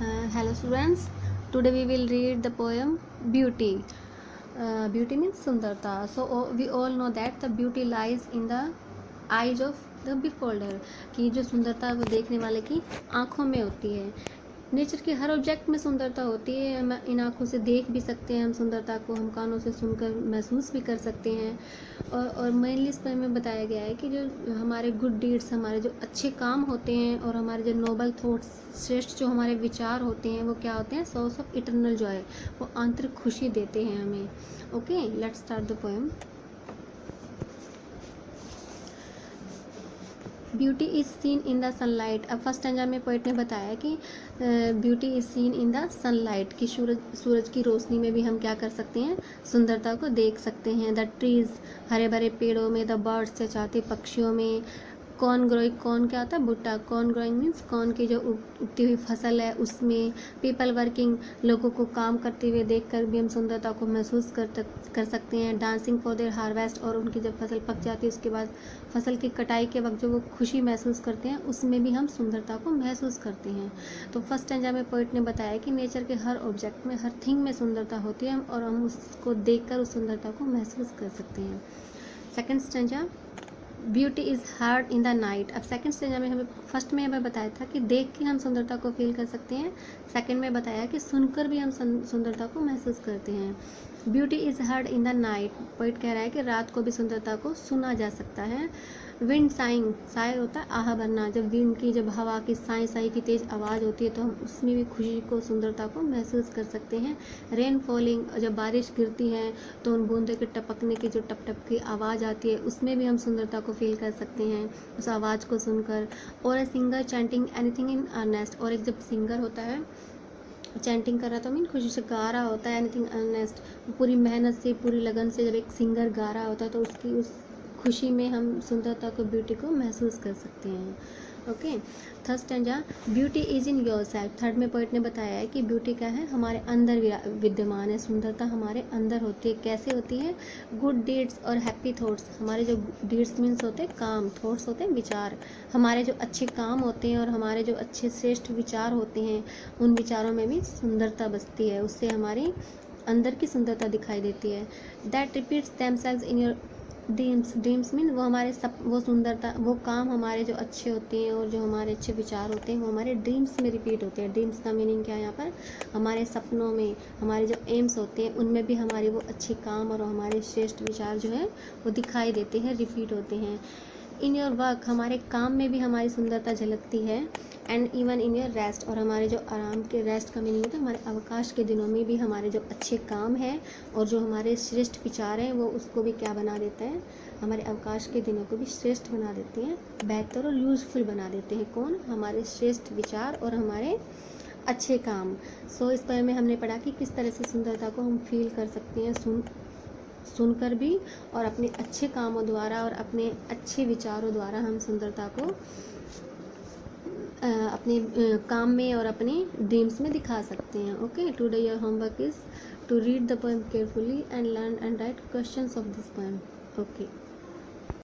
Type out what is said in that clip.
Hello students, today we will read the poem Beauty. Beauty means Sundarta. So we all know that the beauty lies in the eyes of the beholder. कि जो सुंदरता वो देखने वाले की आँखों में होती है. नेचर के हर ऑब्जेक्ट में सुंदरता होती है. हम इन आँखों से देख भी सकते हैं हम सुंदरता को, हम कानों से सुनकर महसूस भी कर सकते हैं. और मेनली इस पर में बताया गया है कि जो हमारे गुड डीड्स, हमारे जो अच्छे काम होते हैं और हमारे जो नोबल थॉट्स, श्रेष्ठ जो हमारे विचार होते हैं वो क्या होते हैं, सोर्स ऑफ इटर्नल जॉय, वो आंतरिक खुशी देते हैं हमें. Okay, let's start the poem. Beauty is seen in the sunlight. अब फर्स्ट स्टैंजा में पोइट ने बताया कि beauty is seen in the sunlight, कि सूरज की रोशनी में भी हम क्या कर सकते हैं, सुंदरता को देख सकते हैं. द ट्रीज, हरे भरे पेड़ों में. द बर्ड्स, चहचहाते पक्षियों में. कॉर्न ग्रोइंग, कॉर्न क्या होता है, भुट्टा. कॉर्न ग्रोइंग मीन्स कॉर्न की जो उगती हुई फसल है उसमें. पीपल वर्किंग, लोगों को काम करते हुए देखकर भी हम सुंदरता को महसूस कर सकते हैं. डांसिंग फॉर देयर हार्वेस्ट, और उनकी जब फसल पक जाती है उसके बाद फसल की कटाई के वक्त जो वो खुशी महसूस करते हैं उसमें भी हम सुंदरता को महसूस करते हैं. तो फर्स्ट स्टैंजा में पोइट ने बताया कि नेचर के हर ऑब्जेक्ट में, हर थिंग में सुंदरता होती है और हम उसको देखकर उस सुंदरता को महसूस कर सकते हैं. Second stanza, beauty is heard in the night. अब सेकंड स्टेंजा में हमें, फर्स्ट में हमें बताया था कि देख के हम सुंदरता को फील कर सकते हैं. सेकंड में बताया कि सुनकर भी हम सुंदरता को महसूस करते हैं. Beauty is heard in the night, poet कह रहा है कि रात को भी सुंदरता को सुना जा सकता है. विंड साइंग, साय होता है आह भरना. जब विंड की, जब हवा की साई साई की तेज़ आवाज़ होती है तो हम उसमें भी खुशी को, सुंदरता को महसूस कर सकते हैं. रेन फॉलिंग, जब बारिश गिरती है तो उन बूंदों के टपकने की जो टप टप की आवाज़ आती है उसमें भी हम सुंदरता को फील कर सकते हैं उस आवाज़ को सुनकर. और a singer chanting anything in earnest, और एक जब सिंगर होता है चैंटिंग कर रहा था, मीन खुशी से गा रहा होता है. एनीथिंग अर्नेस्ट, पूरी मेहनत से, पूरी लगन से जब एक सिंगर गा रहा होता है तो उसकी उस खुशी में हम सुंदरता को, ब्यूटी को महसूस कर सकते हैं. Okay, third stanza, beauty is in your self. Third में पोइट ने बताया है कि ब्यूटी क्या है, हमारे अंदर विद्यमान है. सुंदरता हमारे अंदर होती है. कैसे होती है, गुड डीड्स और हैप्पी थॉट्स. हमारे जो डीड्स मीन्स होते हैं काम, थॉट्स होते हैं विचार. हमारे जो अच्छे काम होते हैं और हमारे जो अच्छे श्रेष्ठ विचार होते हैं उन विचारों में भी सुंदरता बसती है. उससे हमारी अंदर की सुंदरता दिखाई देती है. That repeats themselves in your dreams. Dreams mean वो हमारे वो सुंदरता, वो काम हमारे जो अच्छे होते हैं और जो हमारे अच्छे विचार होते हैं वो हमारे ड्रीम्स में रिपीट होते हैं. ड्रीम्स का मीनिंग क्या है यहाँ पर, हमारे सपनों में, हमारे जो एम्स होते हैं उनमें भी हमारे वो अच्छे काम और हमारे श्रेष्ठ विचार जो है वो दिखाई देते हैं, रिपीट होते हैं. इन योर वर्क, हमारे काम में भी हमारी सुंदरता झलकती है. And even in your rest, और हमारे जो आराम के, रेस्ट का मीनिंग होता है हमारे अवकाश के दिनों में भी हमारे जो अच्छे काम हैं और जो हमारे श्रेष्ठ विचार हैं वो उसको भी क्या बना देता है, हमारे अवकाश के दिनों को भी श्रेष्ठ बना देते हैं, बेहतर और यूजफुल बना देते हैं. कौन, हमारे श्रेष्ठ विचार और हमारे अच्छे काम. सो इस पर में हमने पढ़ा कि किस तरह से सुंदरता को हम फील कर सकते हैं सुनकर भी, और अपने अच्छे कामों द्वारा और अपने अच्छे विचारों द्वारा हम सुंदरता को अपने काम में और अपने ड्रीम्स में दिखा सकते हैं. Okay, today your homework is to read the poem carefully and learn and write questions of this poem. Okay.